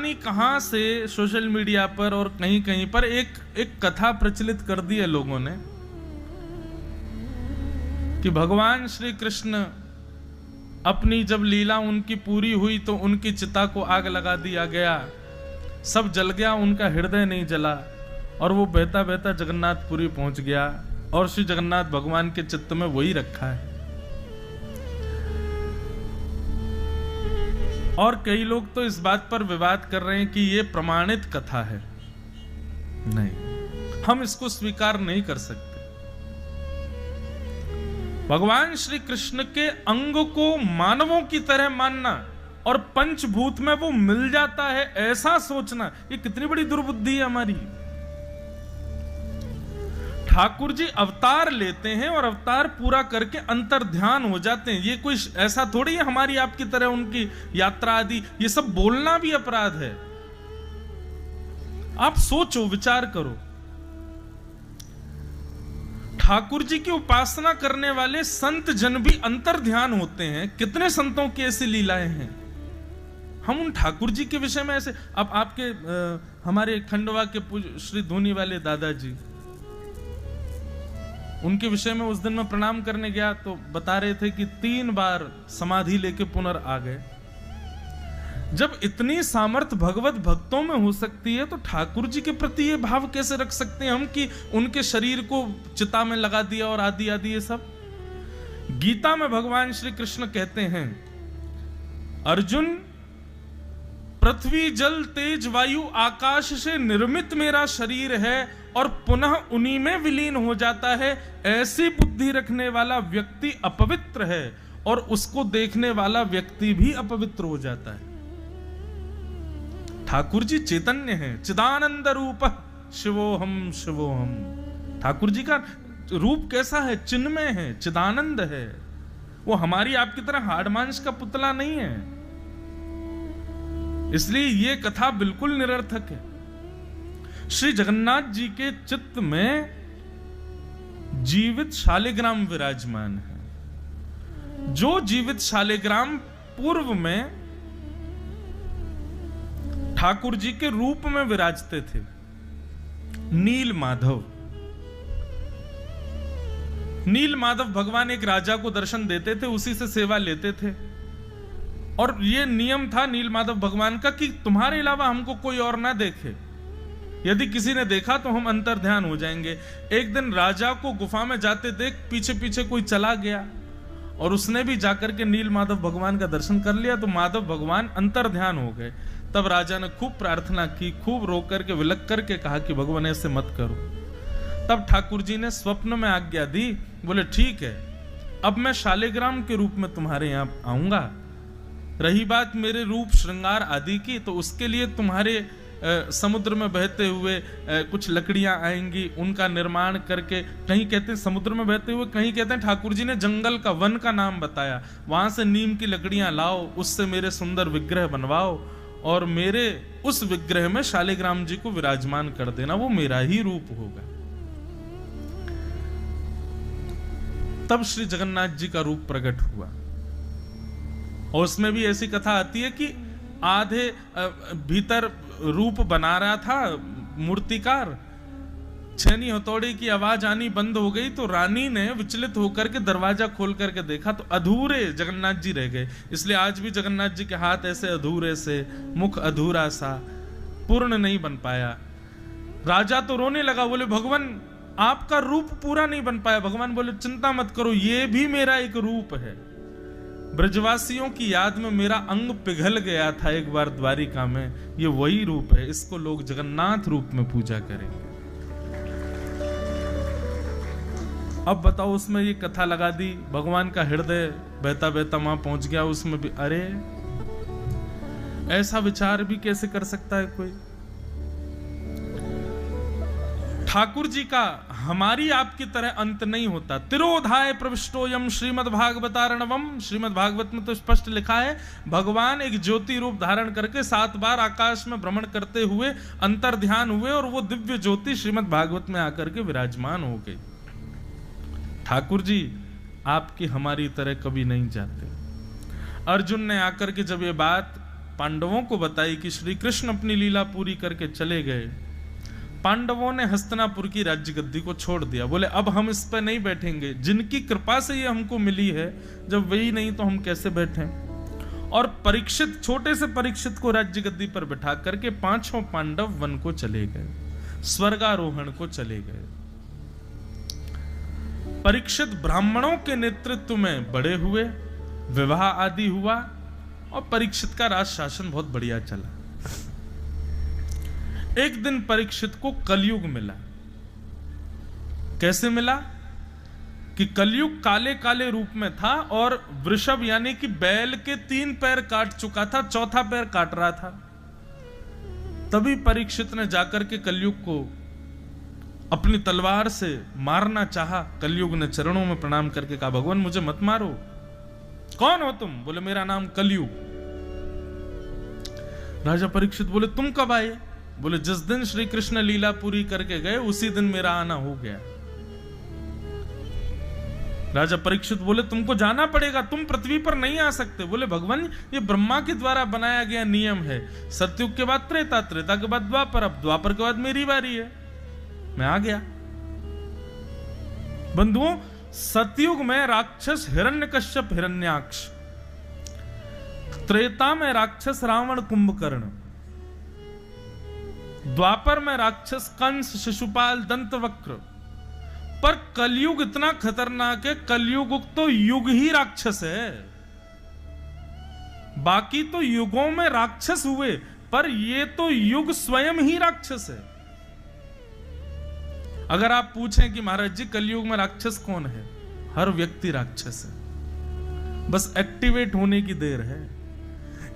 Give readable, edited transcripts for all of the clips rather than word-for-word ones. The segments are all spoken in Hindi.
नहीं कहां से सोशल मीडिया पर और कहीं कहीं पर एक कथा प्रचलित कर दी है लोगों ने कि भगवान श्री कृष्ण अपनी जब लीला उनकी पूरी हुई तो उनकी चिता को आग लगा दिया गया, सब जल गया, उनका हृदय नहीं जला और वो बहता बहता जगन्नाथपुरी पहुंच गया और श्री जगन्नाथ भगवान के चित्त में वही रखा है। और कई लोग तो इस बात पर विवाद कर रहे हैं कि ये प्रमाणित कथा है। नहीं, हम इसको स्वीकार नहीं कर सकते। भगवान श्री कृष्ण के अंग को मानवों की तरह मानना और पंचभूत में वो मिल जाता है ऐसा सोचना, ये कितनी बड़ी दुर्बुद्धि है हमारी। ठाकुर जी अवतार लेते हैं और अवतार पूरा करके अंतर ध्यान हो जाते हैं। ये कोई ऐसा थोड़ी है हमारी आपकी तरह उनकी यात्रा आदि, ये सब बोलना भी अपराध है। आप सोचो, विचार करो, ठाकुर जी की उपासना करने वाले संत जन भी अंतर ध्यान होते हैं। कितने संतों की ऐसी लीलाएं हैं। हम उन ठाकुर जी के विषय में ऐसे, अब आपके हमारे खंडवा के श्री धोनी वाले दादाजी, उनके विषय में उस दिन मैं प्रणाम करने गया तो बता रहे थे कि 3 बार समाधि लेके पुनर् आ गए। जब इतनी सामर्थ भगवत भक्तों में हो सकती है तो ठाकुर जी के प्रति ये भाव कैसे रख सकते हैं हम कि उनके शरीर को चिता में लगा दिया और आदि आदि ये सब। गीता में भगवान श्री कृष्ण कहते हैं, अर्जुन, पृथ्वी जल तेज वायु आकाश से निर्मित मेरा शरीर है और पुनः उन्हीं में विलीन हो जाता है। ऐसी बुद्धि रखने वाला व्यक्ति अपवित्र है और उसको देखने वाला व्यक्ति भी अपवित्र हो जाता है। ठाकुर जी चैतन्य हैं, चिदानंद रूप शिवोहम शिवोहम। ठाकुर जी का रूप कैसा है? चिन्मय है, चिदानंद है। वो हमारी आपकी तरह हाड़ मांस का पुतला नहीं है। इसलिए ये कथा बिल्कुल निरर्थक है। श्री जगन्नाथ जी के चित्त में जीवित शालिग्राम विराजमान है। जो जीवित शालिग्राम पूर्व में ठाकुर जी के रूप में विराजते थे, नील माधव। नील माधव भगवान एक राजा को दर्शन देते थे, उसी से सेवा लेते थे और ये नियम था नील माधव भगवान का कि तुम्हारे अलावा हमको कोई और ना देखे। यदि किसी ने देखा तो हम अंतर ध्यान हो जाएंगे। एक दिन राजा को गुफा में जाते देख पीछे पीछे कोई चला गया और उसने भी जाकर के नील माधव भगवान का दर्शन कर लिया तो माधव भगवान अंतर ध्यान हो गए। तब राजा ने खूब प्रार्थना की, खूब रो करके विलक करके कहा कि भगवान ऐसे मत करो। तब ठाकुर जी ने स्वप्न में आज्ञा दी, बोले ठीक है, अब मैं शालिग्राम के रूप में तुम्हारे यहां आऊंगा। रही बात मेरे रूप श्रृंगार आदि की, तो उसके लिए तुम्हारे समुद्र में बहते हुए कुछ लकड़ियां आएंगी, उनका निर्माण करके, कहीं कहते हैं समुद्र में बहते हुए, कहीं कहते हैं ठाकुर जी ने जंगल का, वन का नाम बताया, वहां से नीम की लकड़ियां लाओ, उससे मेरे सुंदर विग्रह बनवाओ और मेरे उस विग्रह में शालिग्राम जी को विराजमान कर देना, वो मेरा ही रूप होगा। तब श्री जगन्नाथ जी का रूप प्रकट हुआ। और उसमें भी ऐसी कथा आती है कि आधे भीतर रूप बना रहा था मूर्तिकार, छेनी हथौड़ी की आवाज आनी बंद हो गई तो रानी ने विचलित होकर के दरवाजा खोल करके देखा तो अधूरे जगन्नाथ जी रह गए। इसलिए आज भी जगन्नाथ जी के हाथ ऐसे अधूरे से, मुख अधूरा सा, पूर्ण नहीं बन पाया। राजा तो रोने लगा, बोले भगवान आपका रूप पूरा नहीं बन पाया। भगवान बोले चिंता मत करो, ये भी मेरा एक रूप है। ब्रजवासियों की याद में मेरा अंग पिघल गया था एक बार द्वारिका में, ये वही रूप है, इसको लोग जगन्नाथ रूप में पूजा करेंगे। अब बताओ, उसमें ये कथा लगा दी, भगवान का हृदय बहता बहता वहां पहुंच गया, उसमें भी अरे ऐसा विचार भी कैसे कर सकता है कोई। ठाकुर जी का हमारी आपकी तरह अंत नहीं होता। तिरोधाय प्रविष्टोयम श्रीमद्भागवतारणवम। श्रीमद्भागवत में तो स्पष्ट लिखा है, भगवान एक ज्योति रूप धारण करके 7 बार आकाश में भ्रमण करते हुए अंतर ध्यान हुए और वो दिव्य ज्योति श्रीमद्भागवत में आकर के विराजमान हो गई। ठाकुर जी आपकी हमारी तरह कभी नहीं जाते। अर्जुन ने आकर के जब ये बात पांडवों को बताई कि श्री कृष्ण अपनी लीला पूरी करके चले गए, पांडवों ने हस्तिनापुर की राज्य गद्दी को छोड़ दिया। बोले अब हम इस पर नहीं बैठेंगे, जिनकी कृपा से ये हमको मिली है, जब वही नहीं तो हम कैसे बैठें। और परीक्षित, छोटे से परीक्षित को राज्य गद्दी पर बिठा करके पांचों पांडव वन को चले गए, स्वर्गारोहण को चले गए। परीक्षित ब्राह्मणों के नेतृत्व में बड़े हुए, विवाह आदि हुआ और परीक्षित का राज शासन बहुत बढ़िया चला। एक दिन परीक्षित को कलयुग मिला। कैसे मिला कि कलयुग काले काले रूप में था और वृषभ यानी कि बैल के 3 पैर काट चुका था, चौथा पैर काट रहा था। तभी परीक्षित ने जाकर के कलयुग को अपनी तलवार से मारना चाहा। कलयुग ने चरणों में प्रणाम करके कहा, भगवान मुझे मत मारो। कौन हो तुम? बोले मेरा नाम कलयुग। राजा परीक्षित बोले तुम कब आए? बोले जिस दिन श्री कृष्ण लीला पूरी करके गए उसी दिन मेरा आना हो गया। राजा परीक्षित बोले तुमको जाना पड़ेगा, तुम पृथ्वी पर नहीं आ सकते। बोले भगवान ये ब्रह्मा के द्वारा बनाया गया नियम है, सतयुग के बाद त्रेता, त्रेता के बाद द्वापर, अब द्वापर के बाद मेरी बारी है, मैं आ गया। बंधुओं, सतयुग में राक्षस हिरण्यकश्यप हिरण्याक्ष, त्रेता में राक्षस रावण कुंभकर्ण, द्वापर में राक्षस कंस शिशुपाल दंतवक्र, पर कलयुग इतना खतरनाक है, कलयुग तो युग ही राक्षस है। बाकी तो युगों में राक्षस हुए, पर ये तो युग स्वयं ही राक्षस है। अगर आप पूछें कि महाराज जी कलयुग में राक्षस कौन है, हर व्यक्ति राक्षस है, बस एक्टिवेट होने की देर है।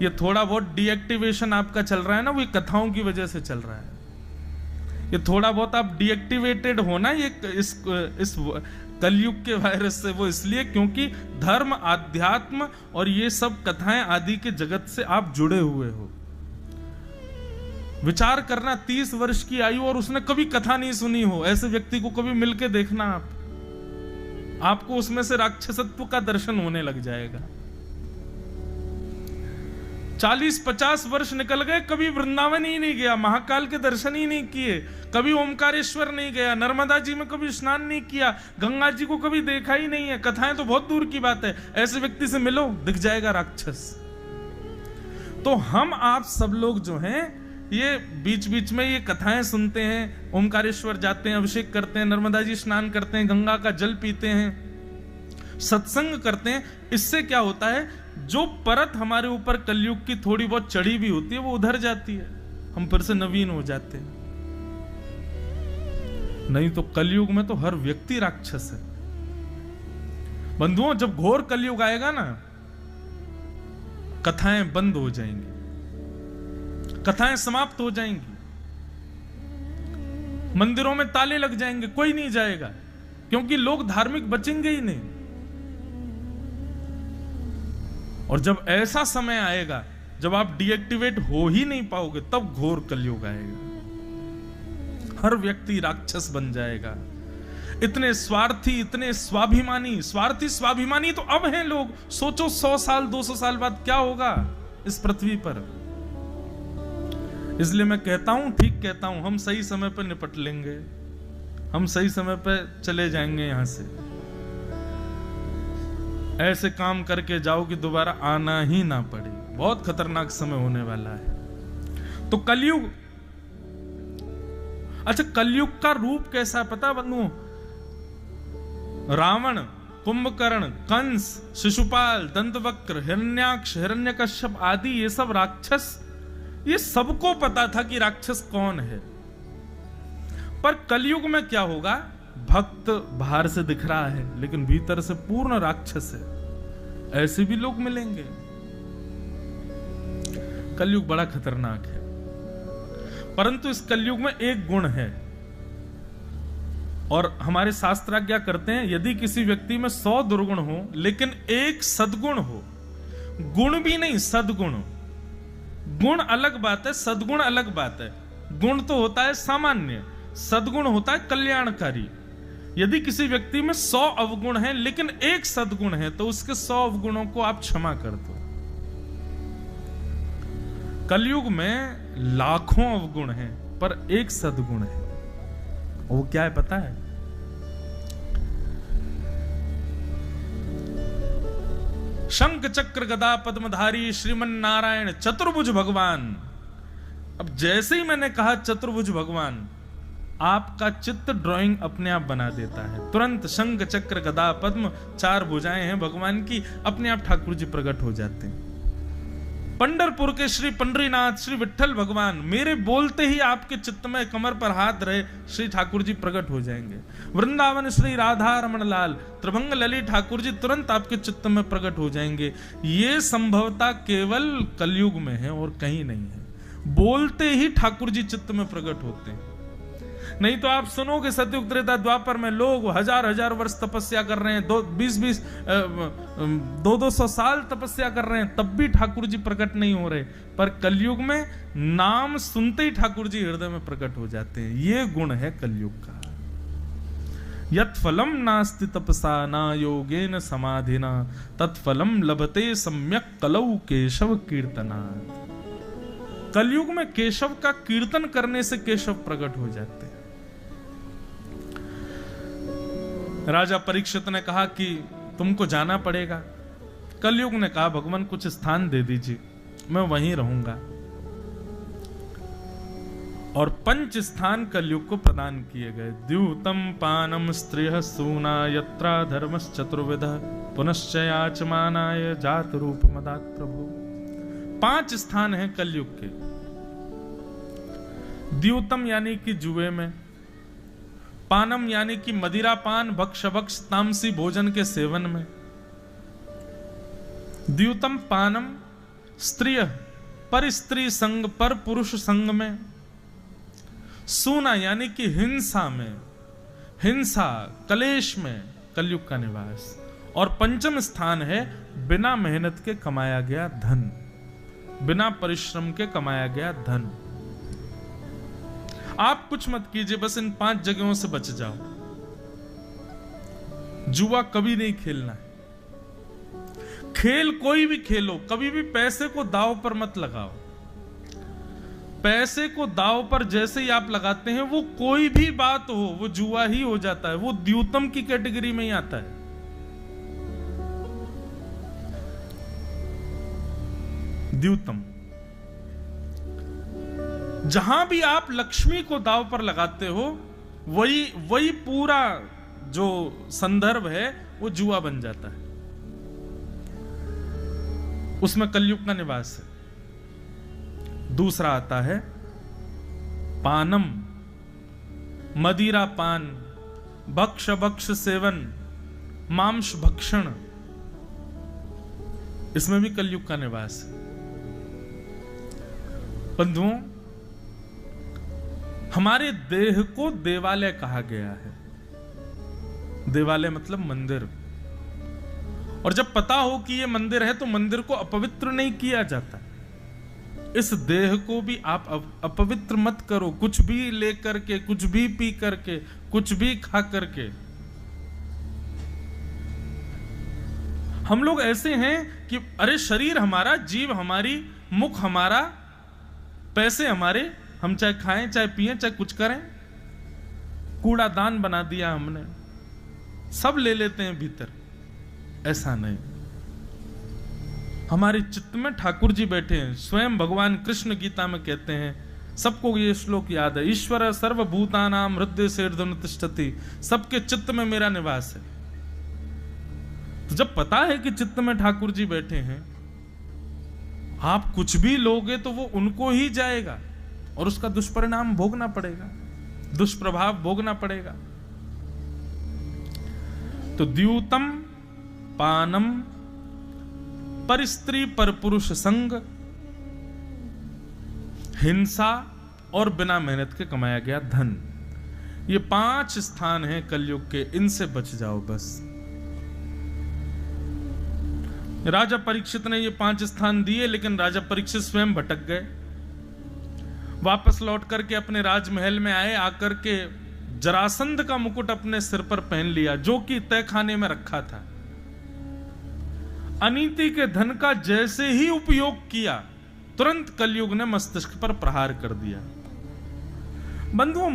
ये थोड़ा बहुत डीएक्टिवेशन आपका चल रहा है ना, वो कथाओं की वजह से चल रहा है। ये थोड़ा बहुत आप डीएक्टिवेटेड होना ये इस कलयुग के वायरस से, वो इसलिए क्योंकि धर्म, आध्यात्म और ये सब कथाएं आदि के जगत से आप जुड़े हुए हो। विचार करना, 30 वर्ष की आयु और उसने कभी कथा नहीं सुनी हो, ऐसे व्यक्ति को कभी मिलके देखना आपको उसमें से राक्षसत्व का दर्शन होने लग जाएगा। 40-50 वर्ष निकल गए, कभी वृंदावन ही नहीं गया, महाकाल के दर्शन ही नहीं किए, कभी ओमकारेश्वर नहीं गया, नर्मदा जी में कभी स्नान नहीं किया, गंगा जी को कभी देखा ही नहीं है, कथाएं तो बहुत दूर की बात है। ऐसे व्यक्ति से मिलो, दिख जाएगा राक्षस। तो हम आप सब लोग जो हैं, ये बीच बीच में ये कथाएं सुनते हैं, ओमकारेश्वर जाते हैं, अभिषेक करते हैं, नर्मदा जी स्नान करते हैं, गंगा का जल पीते हैं, सत्संग करते हैं। इससे क्या होता है, जो परत हमारे ऊपर कलयुग की थोड़ी बहुत चढ़ी भी होती है वो उधर जाती है, हम फिर से नवीन हो जाते हैं। नहीं तो कलयुग में तो हर व्यक्ति राक्षस है। बंधुओं, जब घोर कलयुग आएगा ना, कथाएं बंद हो जाएंगी, कथाएं समाप्त हो जाएंगी, मंदिरों में ताले लग जाएंगे, कोई नहीं जाएगा, क्योंकि लोग धार्मिक बचेंगे ही नहीं। और जब ऐसा समय आएगा जब आप डीएक्टिवेट हो ही नहीं पाओगे, तब घोर कलयुग आएगा, हर व्यक्ति राक्षस बन जाएगा। इतने स्वार्थी, इतने स्वाभिमानी, स्वार्थी स्वाभिमानी तो अब हैं लोग। सोचो 100 साल 200 साल बाद क्या होगा इस पृथ्वी पर। इसलिए मैं कहता हूं, ठीक कहता हूं, हम सही समय पर निपट लेंगे, हम सही समय पर चले जाएंगे यहां से। ऐसे काम करके जाओ कि दोबारा आना ही ना पड़े। बहुत खतरनाक समय होने वाला है। तो कलयुग, अच्छा कलयुग का रूप कैसा है पता बंधुओं? रावण, कुंभकर्ण, कंस, शिशुपाल, दंतवक्र, हिरण्याक्ष, हिरण्यकश्यप आदि ये सब राक्षस, ये सबको पता था कि राक्षस कौन है। पर कलयुग में क्या होगा, भक्त बाहर से दिख रहा है लेकिन भीतर से पूर्ण राक्षस है, ऐसे भी लोग मिलेंगे। कलयुग बड़ा खतरनाक है, परंतु इस कलयुग में एक गुण है, और हमारे शास्त्र क्या करते हैं, यदि किसी व्यक्ति में 100 दुर्गुण हो लेकिन एक सद्गुण हो, गुण भी नहीं सद्गुण, गुण अलग बात है, सद्गुण अलग बात है। गुण तो होता है सामान्य, सद्गुण होता है कल्याणकारी। यदि किसी व्यक्ति में 100 अवगुण है लेकिन एक सद्गुण है, तो उसके 100 अवगुणों को आप क्षमा कर दो। कलयुग में लाखों अवगुण हैं, पर एक सद्गुण है। वो क्या है पता है? शंख चक्र गदा पद्मधारी श्रीमन नारायण चतुर्भुज भगवान। अब जैसे ही मैंने कहा चतुर्भुज भगवान, आपका चित्त ड्राइंग अपने आप बना देता है। तुरंत शंख चक्र गदा पद्म, चार भुजाएं हैं भगवान की, अपने आप ठाकुर जी प्रकट हो जाते हैं। पंढरपुर के श्री पंडरीनाथ श्री विठ्ठल भगवान, मेरे बोलते ही आपके चित्त में कमर पर हाथ रहे श्री ठाकुर जी प्रकट हो जाएंगे। वृंदावन श्री राधा रमण लाल त्रिभंग ललित ठाकुर जी तुरंत आपके चित्त में प्रकट हो जाएंगे। ये संभवता केवल कलयुग में है और कहीं नहीं है। बोलते ही ठाकुर जी चित्त में प्रकट होते हैं। नहीं तो आप सुनोगे सतयुग त्रेता द्वापर में लोग हजार हजार वर्ष तपस्या कर रहे हैं, 200 साल तपस्या कर रहे हैं, तब भी ठाकुर जी प्रकट नहीं हो रहे। पर कलयुग में नाम सुनते ही ठाकुर जी हृदय में प्रकट हो जाते हैं। ये गुण है कलयुग का। यत् फलम नास्ति तपसा न योगेन समाधिना तत्फलम लभते सम्यक कलौ केशव कीर्तनात्। कलयुग में केशव का कीर्तन करने से केशव प्रकट हो जाते हैं। राजा परीक्षित ने कहा कि तुमको जाना पड़ेगा। कलयुग ने कहा भगवान कुछ स्थान दे दीजिए, मैं वहीं रहूंगा। और 5 स्थान कलयुग को प्रदान किए गए। द्यूतम पानम स्त्रियः सूना यत्रा धर्मश्चतुर्विध पुनश्च याचमानाय जात रूप मदात् प्रभु। 5 स्थान हैं कलयुग के। द्यूतम यानी कि जुए में, पानम यानी कि मदिरा पान भक्ष भक्ष तामसी भोजन के सेवन में। द्यूतम पानम स्त्रिय पर स्त्री संग पर पुरुष संग में। सूना यानी कि हिंसा में, हिंसा कलेश में कलयुग का निवास। और 5म स्थान है बिना मेहनत के कमाया गया धन, बिना परिश्रम के कमाया गया धन। आप कुछ मत कीजिए, बस इन 5 जगहों से बच जाओ। जुआ कभी नहीं खेलना है। खेल कोई भी खेलो, कभी भी पैसे को दांव पर मत लगाओ। पैसे को दांव पर जैसे ही आप लगाते हैं, वो कोई भी बात हो, वो जुआ ही हो जाता है। वो द्यूतम की कैटेगरी में ही आता है। द्यूतम, जहां भी आप लक्ष्मी को दांव पर लगाते हो, वही पूरा जो संदर्भ है वो जुआ बन जाता है। उसमें कलयुग का निवास है। दूसरा आता है पानम, मदिरा पान, भक्ष भक्ष सेवन, मांस भक्षण, इसमें भी कलयुग का निवास है। बंधुओं, हमारे देह को देवालय कहा गया है। देवालय मतलब मंदिर। और जब पता हो कि यह मंदिर है तो मंदिर को अपवित्र नहीं किया जाता। इस देह को भी आप अपवित्र मत करो, कुछ भी लेकर के, कुछ भी पी करके, कुछ भी खा करके। हम लोग ऐसे हैं कि अरे शरीर हमारा, जीव हमारी, मुख हमारा, पैसे हमारे, हम चाहे खाएं चाहे पिएं चाहे कुछ करें। कूड़ा दान बना दिया हमने, सब ले लेते हैं भीतर। ऐसा नहीं। हमारे चित्त में ठाकुर जी बैठे हैं। स्वयं भगवान कृष्ण गीता में कहते हैं, सबको ये श्लोक याद है, ईश्वर सर्वभूतानां हृदय सेर्धुन तिष्ठति। सबके चित्त में मेरा निवास है। तो जब पता है कि चित्त में ठाकुर जी बैठे हैं, आप कुछ भी लोगे तो वो उनको ही जाएगा और उसका दुष्परिणाम भोगना पड़ेगा, दुष्प्रभाव भोगना पड़ेगा। तो द्यूतम पानम पर स्त्री पर पुरुष संग, हिंसा और बिना मेहनत के कमाया गया धन, ये 5 स्थान हैं कलयुग के। इनसे बच जाओ बस। राजा परीक्षित ने ये 5 स्थान दिए, लेकिन राजा परीक्षित स्वयं भटक गए। वापस लौट करके अपने राजमहल में आए। आकर के जरासंध का मुकुट अपने सिर पर पहन लिया, जो कि तहखाने में रखा था। अनीति के धन का जैसे ही उपयोग किया, तुरंत कलयुग ने मस्तिष्क पर प्रहार कर दिया। बंधुओं,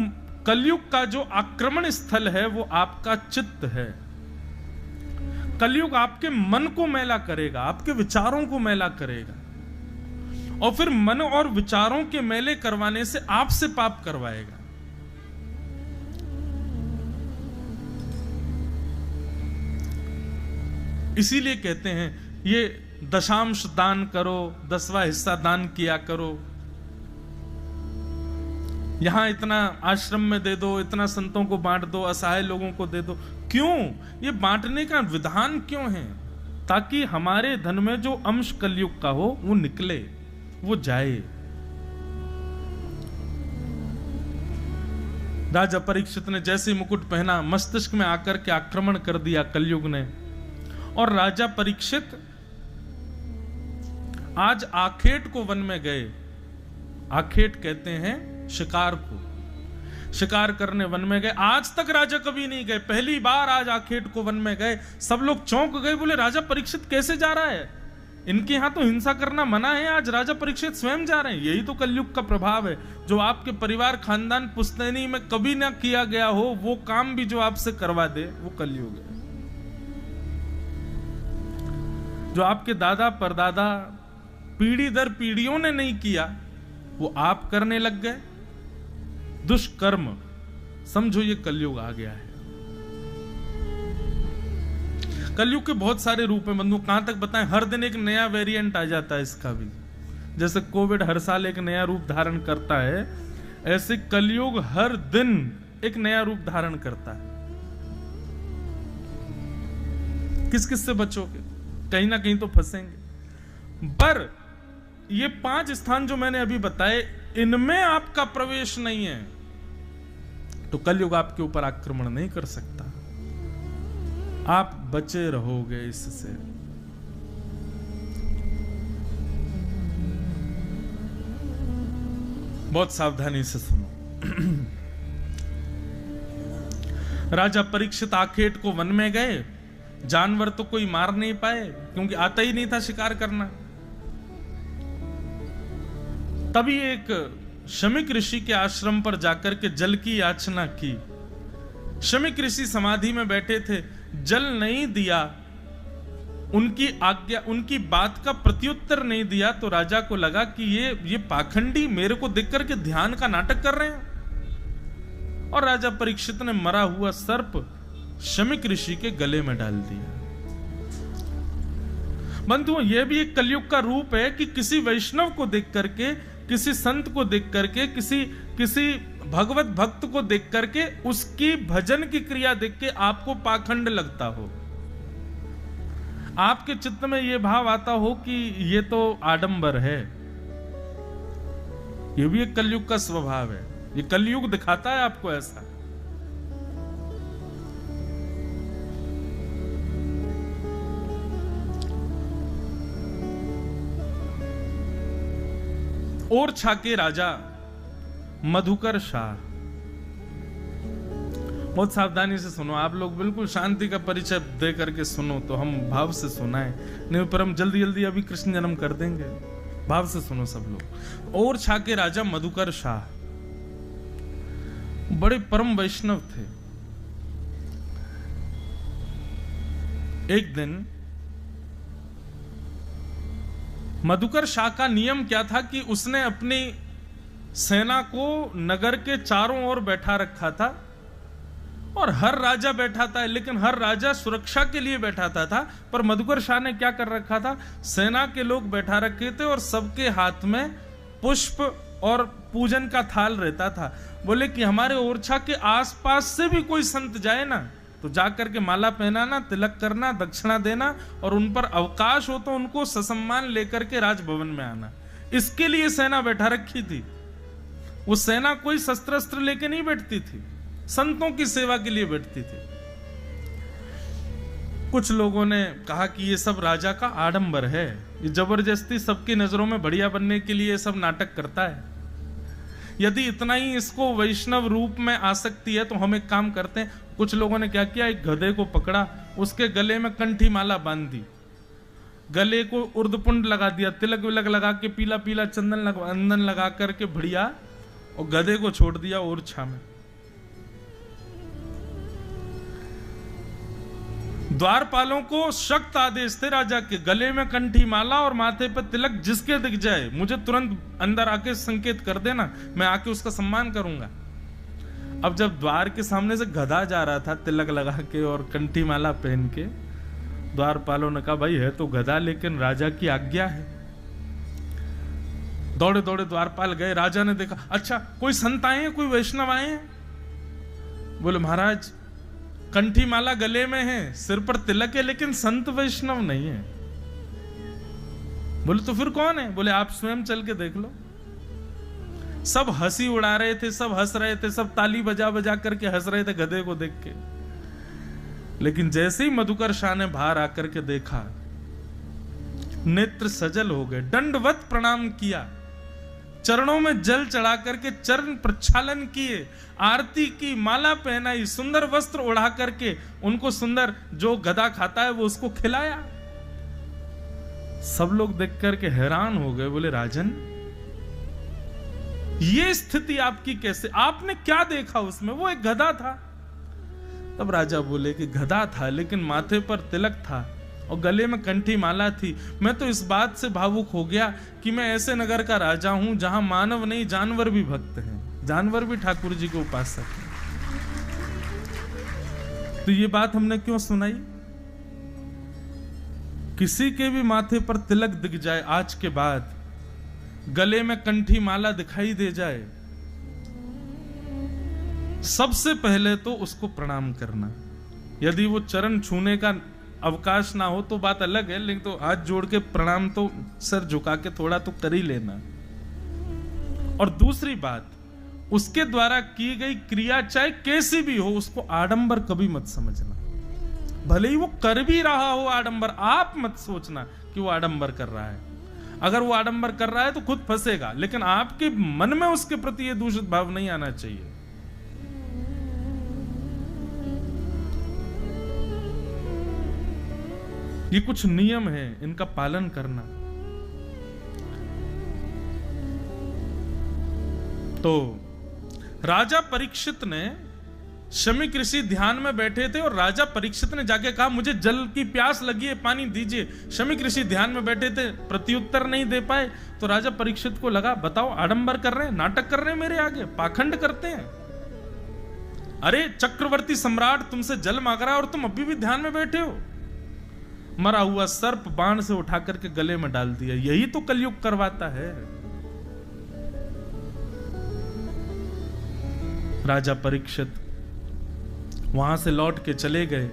कलयुग का जो आक्रमण स्थल है वो आपका चित्त है। कलयुग आपके मन को मैला करेगा, आपके विचारों को मैला करेगा, और फिर मन और विचारों के मेले करवाने से आपसे पाप करवाएगा। इसीलिए कहते हैं ये दशांश दान करो, 10वां हिस्सा दान किया करो, यहां इतना आश्रम में दे दो, इतना संतों को बांट दो, असहाय लोगों को दे दो। क्यों ये बांटने का विधान क्यों है? ताकि हमारे धन में जो अंश कलयुग का हो वो निकले, वो जाए। राजा परीक्षित ने जैसे मुकुट पहना, मस्तिष्क में आकर के आक्रमण कर दिया कलयुग ने। और राजा परीक्षित आज आखेट को वन में गए। आखेट कहते हैं शिकार को, शिकार करने वन में गए। आज तक राजा कभी नहीं गए, पहली बार आज आखेट को वन में गए। सब लोग चौंक गए, बोले राजा परीक्षित कैसे जा रहा है? इनके यहां तो हिंसा करना मना है, आज राजा परीक्षित स्वयं जा रहे हैं। यही तो कलयुग का प्रभाव है। जो आपके परिवार खानदान पुश्तैनी में कभी ना किया गया हो वो काम भी जो आपसे करवा दे, वो कलयुग है। जो आपके दादा परदादा पीढ़ी दर पीढ़ियों ने नहीं किया वो आप करने लग गए। दुष्कर्म, समझो ये कलयुग आ गया है। कलयुग के बहुत सारे रूप हैं बंधु, कहां तक बताएं। हर दिन एक नया वेरिएंट आ जाता है इसका भी। जैसे कोविड हर साल एक नया रूप धारण करता है, ऐसे कलयुग हर दिन एक नया रूप धारण करता है। किस किस से बचोगे? कहीं ना कहीं तो फंसेंगे। पर ये 5 स्थान जो मैंने अभी बताए, इनमें आपका प्रवेश नहीं है तो कलयुग आपके ऊपर आक्रमण नहीं कर सकता। आप बचे रहोगे इससे। बहुत सावधानी से सुनो। राजा परीक्षित आखेट को वन में गए। जानवर तो कोई मार नहीं पाए क्योंकि आता ही नहीं था शिकार करना। तभी एक शमीक ऋषि के आश्रम पर जाकर के जल की याचना की। शमीक ऋषि समाधि में बैठे थे, जल नहीं दिया, उनकी आज्ञा, उनकी बात का प्रत्युत्तर नहीं दिया तो राजा को लगा कि ये पाखंडी मेरे को देख करके ध्यान का नाटक कर रहे हैं। और राजा परीक्षित ने मरा हुआ सर्प शमीक ऋषि के गले में डाल दिया। बंधुओं, यह भी एक कलयुग का रूप है कि किसी वैष्णव को देख करके, किसी संत को देख करके, किसी भगवत भक्त को देख करके, उसकी भजन की क्रिया देख के आपको पाखंड लगता हो, आपके चित्त में यह भाव आता हो कि ये तो आडंबर है। यह भी एक कलयुग का स्वभाव है। ये कलयुग दिखाता है आपको ऐसा। ओरछा के राजा मधुकर शाह, बहुत सावधानी से सुनो आप लोग, बिल्कुल शांति का परिचय दे करके सुनो तो हम भाव से सुनाएं, नहीं पर हम जल्दी जल्दी अभी कृष्ण जन्म कर देंगे। भाव से सुनो सब लोग। ओरछा के राजा मधुकर शाह बड़े परम वैष्णव थे। एक दिन मधुकर शाह का नियम क्या था कि उसने अपनी सेना को नगर के चारों ओर बैठा रखा था। और हर राजा बैठा था, लेकिन हर राजा सुरक्षा के लिए बैठाता था। पर मधुकर शाह ने क्या कर रखा था, सेना के लोग बैठा रखे थे और सबके हाथ में पुष्प और पूजन का थाल रहता था। बोले कि हमारे ओरछा के आसपास से भी कोई संत जाए ना तो जाकर के माला पहनाना, तिलक करना, दक्षिणा देना, और उन पर अवकाश हो तो उनको ससम्मान लेकर के राजभवन में आना। इसके लिए सेना बैठा रखी थी। वो सेना कोई शस्त्र लेके नहीं बैठती थी, संतों की सेवा के लिए बैठती थी। कुछ लोगों ने कहा कि ये सब राजा का आडंबर है, ये जबरदस्ती सबकी नजरों में बढ़िया बनने के लिए सब नाटक करता है। यदि इतना ही इसको वैष्णव रूप में आसक्ति है तो हम एक काम करते हैं। कुछ लोगों ने क्या किया, एक गधे को पकड़ा, उसके गले में कंठी माला बांध दी, गले को उर्दपुंड लगा दिया, तिलक विलक लगा के पीला पीला चंदन लगा करके बढ़िया, और गधे को छोड़ दिया ओरछा में। द्वारपालों को सख्त आदेश थे राजा के, गले में कंठी माला और माथे पर तिलक जिसके दिख जाए मुझे तुरंत अंदर आके संकेत कर देना, मैं आके उसका सम्मान करूंगा। अब जब द्वार के सामने से गधा जा रहा था तिलक लगा के और कंठी माला पहन के, द्वारपालों ने कहा भाई है तो गधा लेकिन राजा की आज्ञा है। दौड़े दौड़े द्वारपाल गए, राजा ने देखा अच्छा कोई संत आए हैं, कोई वैष्णव आए हैं? बोले महाराज कंठी माला गले में है, सिर पर तिलक है, लेकिन संत वैष्णव नहीं है। बोले तो फिर कौन है? बोले आप स्वयं चल के देख लो। सब हंसी उड़ा रहे थे, सब हंस रहे थे, सब ताली बजा बजा करके हंस रहे थे गधे को देख के। लेकिन जैसे ही मधुकर शाह ने बाहर आकर के देखा, नेत्र सजल हो गए, दंडवत प्रणाम किया, चरणों में जल चढ़ा करके चरण प्रक्षालन किए, आरती की, माला पहनाई, सुंदर वस्त्र ओढ़ा करके उनको सुंदर जो गधा खाता है वो उसको खिलाया। सब लोग देख करके हैरान हो गए, बोले राजन ये स्थिति आपकी कैसे, आपने क्या देखा उसमें? वो एक गधा था। तब राजा बोले कि गधा था लेकिन माथे पर तिलक था और गले में कंठी माला थी। मैं तो इस बात से भावुक हो गया कि मैं ऐसे नगर का राजा हूं जहां मानव नहीं जानवर भी भक्त हैं, जानवर भी ठाकुर जी के उपासक हैं। तो ये बात हमने क्यों सुनाई? किसी के भी माथे पर तिलक दिख जाए आज के बाद, गले में कंठी माला दिखाई दे जाए, सबसे पहले तो उसको प्रणाम करना। यदि वो चरण छूने का अवकाश ना हो तो बात अलग है, लेकिन तो हाथ जोड़ के प्रणाम तो सर झुका के थोड़ा तो कर ही लेना। और दूसरी बात, उसके द्वारा की गई क्रिया चाहे कैसी भी हो उसको आडंबर कभी मत समझना। भले ही वो कर भी रहा हो आडंबर, आप मत सोचना कि वो आडंबर कर रहा है। अगर वो आडंबर कर रहा है तो खुद फंसेगा, लेकिन आपके मन में उसके प्रति ये दूषित भाव नहीं आना चाहिए। ये कुछ नियम है, इनका पालन करना। तो राजा परीक्षित ने, शमी ऋषि ध्यान में बैठे थे और राजा परीक्षित ने जाके कहा मुझे जल की प्यास लगी है, पानी दीजिए। शमी ऋषि ध्यान में बैठे थे, प्रत्युत्तर नहीं दे पाए। तो राजा परीक्षित को लगा बताओ आडंबर कर रहे हैं, नाटक कर रहे हैं मेरे आगे, पाखंड करते हैं। अरे चक्रवर्ती सम्राट तुमसे जल मांग रहा है और तुम अभी भी ध्यान में बैठे हो। मरा हुआ सर्प बाण से उठा करके गले में डाल दिया। यही तो कलयुग करवाता है। राजा परीक्षित वहां से लौट के चले गए।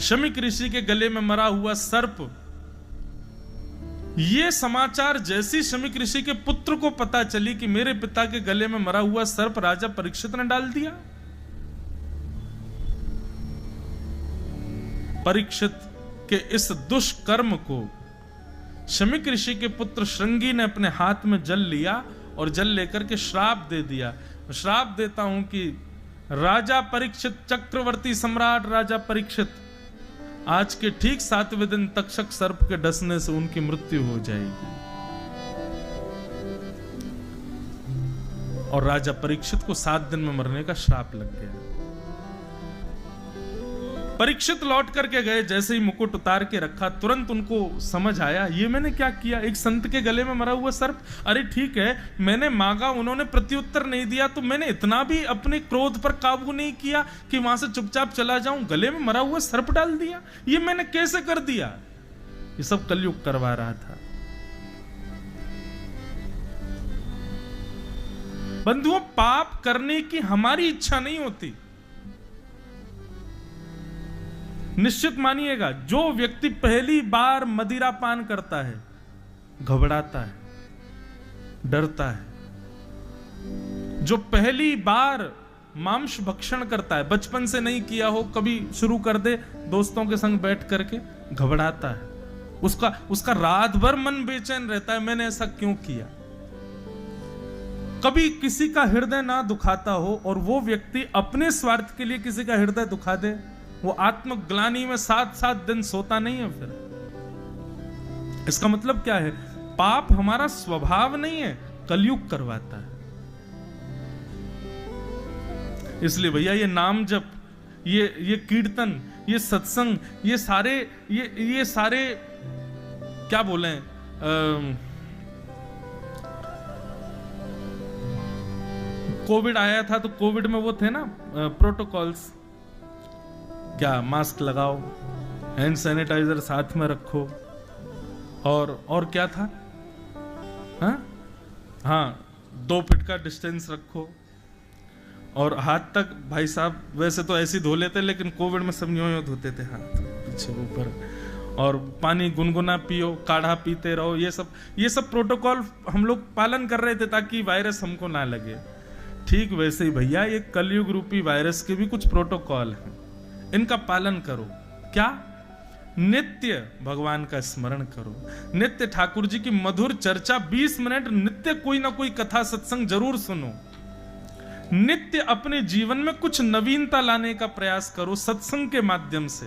शमी ऋषि के गले में मरा हुआ सर्प, ये समाचार जैसी शमी ऋषि के पुत्र को पता चली कि मेरे पिता के गले में मरा हुआ सर्प राजा परीक्षित ने डाल दिया। परीक्षित के इस दुष्कर्म को शमी ऋषि के पुत्र श्रृंगी ने अपने हाथ में जल लिया और जल लेकर के श्राप दे दिया। श्राप देता हूं कि राजा परीक्षित, चक्रवर्ती सम्राट राजा परीक्षित, आज के ठीक 7वें दिन तक्षक सर्प के डसने से उनकी मृत्यु हो जाएगी। और राजा परीक्षित को 7 दिन में मरने का श्राप लग गया। परीक्षित लौट करके गए, जैसे ही मुकुट उतार के रखा तुरंत उनको समझ आया ये मैंने क्या किया, एक संत के गले में मरा हुआ सर्प। अरे ठीक है, मैंने मांगा, उन्होंने प्रत्युत्तर नहीं दिया, तो मैंने इतना भी अपने क्रोध पर काबू नहीं किया कि वहां से चुपचाप चला जाऊं, गले में मरा हुआ सर्प डाल दिया। ये मैंने कैसे कर दिया? ये सब कलयुग करवा रहा था। बंधुओं, पाप करने की हमारी इच्छा नहीं होती। निश्चित मानिएगा, जो व्यक्ति पहली बार मदिरा पान करता है घबराता है, डरता है। जो पहली बार मांस भक्षण करता है, बचपन से नहीं किया हो, कभी शुरू कर दे दोस्तों के संग बैठ करके, घबराता है। उसका रात भर मन बेचैन रहता है, मैंने ऐसा क्यों किया। कभी किसी का हृदय ना दुखाता हो और वो व्यक्ति अपने स्वार्थ के लिए किसी का हृदय दुखा दे, वो आत्मग्लानि में 7-7 दिन सोता नहीं है। फिर इसका मतलब क्या है? पाप हमारा स्वभाव नहीं है, कलयुग करवाता है। इसलिए भैया ये नाम जप, ये कीर्तन, ये सत्संग, ये सारे क्या बोले, कोविड आया था तो कोविड में वो थे ना प्रोटोकॉल्स, क्या मास्क लगाओ, हैंड सैनिटाइजर साथ में रखो, और क्या था, हाँ 2 फीट का डिस्टेंस रखो, और हाथ तक भाई साहब वैसे तो ऐसे धो लेते, लेकिन कोविड में सब यूं धोते थे हाथ पीछे ऊपर, और पानी गुनगुना पियो, काढ़ा पीते रहो, ये सब प्रोटोकॉल हम लोग पालन कर रहे थे ताकि वायरस हमको ना लगे। ठीक वैसे ही भैया ये कलयुग रूपी वायरस के भी कुछ प्रोटोकॉल हैं, इनका पालन करो। क्या? नित्य भगवान का स्मरण करो, नित्य ठाकुर जी की मधुर चर्चा 20 मिनट नित्य कोई ना कोई कथा सत्संग जरूर सुनो, नित्य अपने जीवन में कुछ नवीनता लाने का प्रयास करो, सत्संग के माध्यम से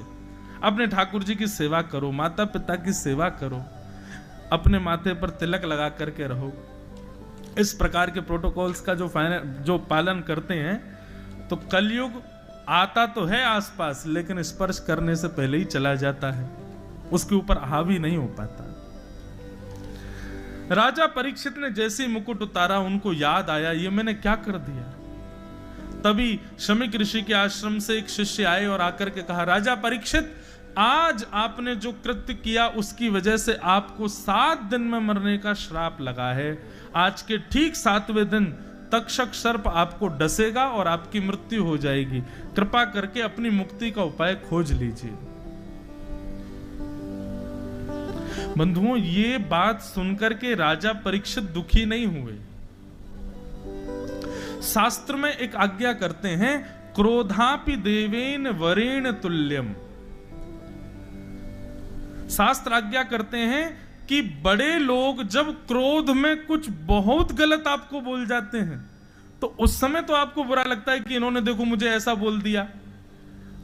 अपने ठाकुर जी की सेवा करो, माता पिता की सेवा करो, अपने माथे पर तिलक लगा करके रहो। इस प्रकार के प्रोटोकॉल्स का जो पालन करते हैं तो कलयुग आता तो है आसपास, लेकिन स्पर्श करने से पहले ही चला जाता है, उसके ऊपर हावी नहीं हो पाता। राजा परीक्षित ने जैसे मुकुट उतारा उनको याद आया ये मैंने क्या कर दिया। तभी शमीक ऋषि के आश्रम से एक शिष्य आए और आकर के कहा, राजा परीक्षित आज आपने जो कृत्य किया उसकी वजह से आपको 7 दिन में मरने का श्राप लगा है। आज के ठीक 7वें दिन तक्षक सर्प आपको डसेगा और आपकी मृत्यु हो जाएगी। कृपा करके अपनी मुक्ति का उपाय खोज लीजिए। बंधुओं, ये बात सुनकर के राजा परीक्षित दुखी नहीं हुए। शास्त्र में एक आज्ञा करते हैं, क्रोधापि देवेन वरेण तुल्यम। शास्त्र आज्ञा करते हैं कि बड़े लोग जब क्रोध में कुछ बहुत गलत आपको बोल जाते हैं तो उस समय तो आपको बुरा लगता है कि इन्होंने देखो मुझे ऐसा बोल दिया,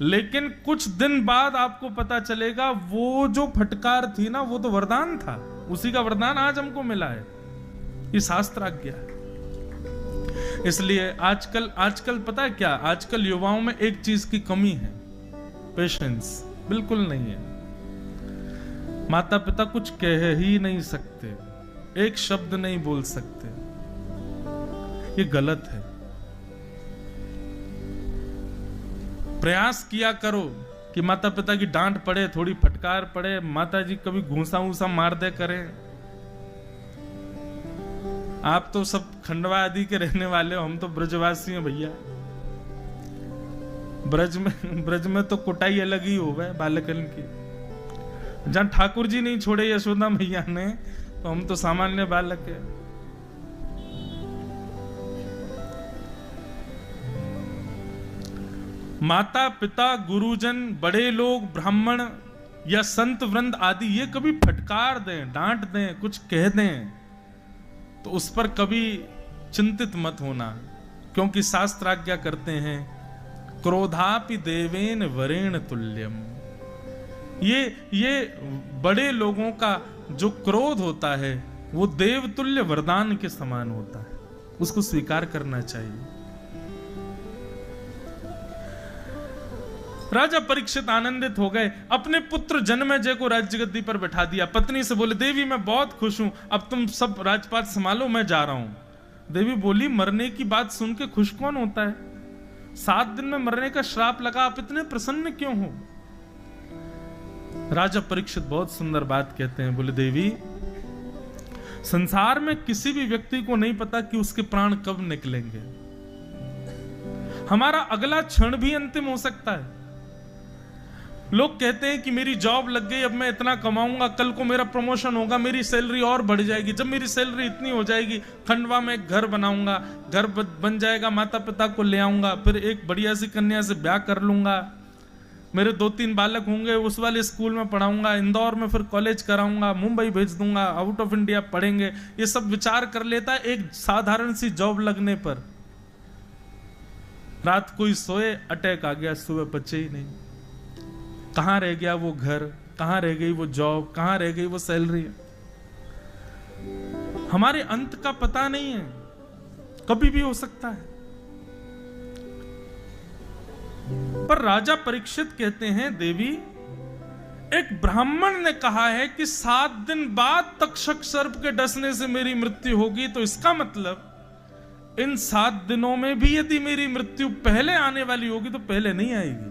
लेकिन कुछ दिन बाद आपको पता चलेगा वो जो फटकार थी ना वो तो वरदान था, उसी का वरदान आज हमको मिला है। ये शास्त्र आज्ञा है। इसलिए आजकल पता है क्या, आजकल युवाओं में एक चीज की कमी है, पेशेंस बिल्कुल नहीं है। माता पिता कुछ कह ही नहीं सकते, एक शब्द नहीं बोल सकते, ये गलत है। प्रयास किया करो कि माता पिता की डांट पड़े, थोड़ी फटकार पड़े, माता जी कभी घूसा वूसा मार दे करें। आप तो सब खंडवा आदि के रहने वाले हो, हम तो ब्रजवासी हैं भैया। ब्रज में तो कुटाई अलग ही हो गए बालकन की। जहां ठाकुर जी नहीं छोड़े यशोदा मैया ने, तो हम तो सामान्य बालक है। माता पिता, गुरुजन, बड़े लोग, ब्राह्मण या संत वृंद आदि ये कभी फटकार दें, डांट दें, कुछ कह दें तो उस पर कभी चिंतित मत होना, क्योंकि शास्त्र आज्ञा करते हैं क्रोधापि देवेन वरेण तुल्यम। ये बड़े लोगों का जो क्रोध होता है वो देवतुल्य वरदान के समान होता है, उसको स्वीकार करना चाहिए। राजा परीक्षित आनंदित हो गए, अपने पुत्र जन्मेजय को राज्य गद्दी पर बैठा दिया। पत्नी से बोले, देवी मैं बहुत खुश हूं, अब तुम सब राजपाट संभालो, मैं जा रहा हूं। देवी बोली, मरने की बात सुन के खुश कौन होता है? 7 दिन में मरने का श्राप लगा, आप इतने प्रसन्न क्यों हो? राजा परीक्षित बहुत सुंदर बात कहते हैं, बोले देवी संसार में किसी भी व्यक्ति को नहीं पता कि उसके प्राण कब निकलेंगे। हमारा अगला क्षण भी अंतिम हो सकता है। लोग कहते हैं कि मेरी जॉब लग गई, अब मैं इतना कमाऊंगा, कल को मेरा प्रमोशन होगा, मेरी सैलरी और बढ़ जाएगी। जब मेरी सैलरी इतनी हो जाएगी, खंडवा में एक घर बनाऊंगा, घर बन जाएगा, माता पिता को ले आऊंगा, फिर एक बढ़िया सी कन्या से ब्याह कर लूंगा, मेरे 2-3 बालक होंगे, उस वाले स्कूल में पढ़ाऊंगा, इंदौर में फिर कॉलेज कराऊंगा, मुंबई भेज दूंगा, आउट ऑफ इंडिया पढ़ेंगे। ये सब विचार कर लेता है एक साधारण सी जॉब लगने पर। रात कोई सोए, अटैक आ गया, सुबह बचे ही नहीं। कहां रह गया वो घर, कहां रह गई वो जॉब, कहां रह गई वो सैलरी। हमारे अंत का पता नहीं है, कभी भी हो सकता है। पर राजा परीक्षित कहते हैं, देवी एक ब्राह्मण ने कहा है कि 7 दिन बाद तक्षक सर्प के डसने से मेरी मृत्यु होगी, तो इसका मतलब इन 7 दिनों में भी यदि मेरी मृत्यु पहले आने वाली होगी तो पहले नहीं आएगी।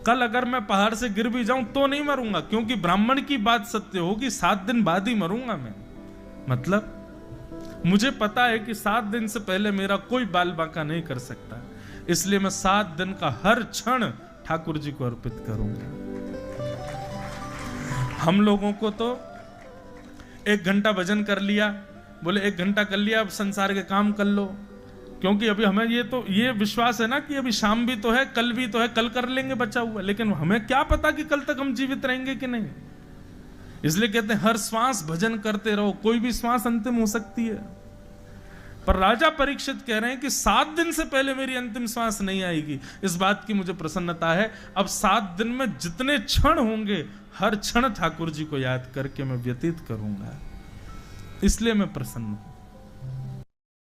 कल अगर मैं पहाड़ से गिर भी जाऊं तो नहीं मरूंगा, क्योंकि ब्राह्मण की बात सत्य होगी, 7 दिन बाद ही मरूंगा मैं। मतलब मुझे पता है कि 7 दिन से पहले मेरा कोई बाल बांका नहीं कर सकता, इसलिए मैं 7 दिन का हर क्षण ठाकुर जी को अर्पित करूंगा। हम लोगों को तो 1 घंटा भजन कर लिया, बोले 1 घंटा कर लिया, अब संसार के काम कर लो, क्योंकि अभी हमें ये विश्वास है ना कि अभी शाम भी तो है, कल भी तो है, कल कर लेंगे बचा हुआ। लेकिन हमें क्या पता कि कल तक हम जीवित रहेंगे कि नहीं। इसलिए कहते हैं हर श्वास भजन करते रहो, कोई भी श्वास अंतिम हो सकती है। पर राजा परीक्षित कह रहे हैं कि 7 दिन से पहले मेरी अंतिम श्वास नहीं आएगी, इस बात की मुझे प्रसन्नता है। अब 7 दिन में जितने क्षण होंगे हर क्षण ठाकुर जी को याद करके मैं व्यतीत करूंगा, इसलिए मैं प्रसन्न हूं।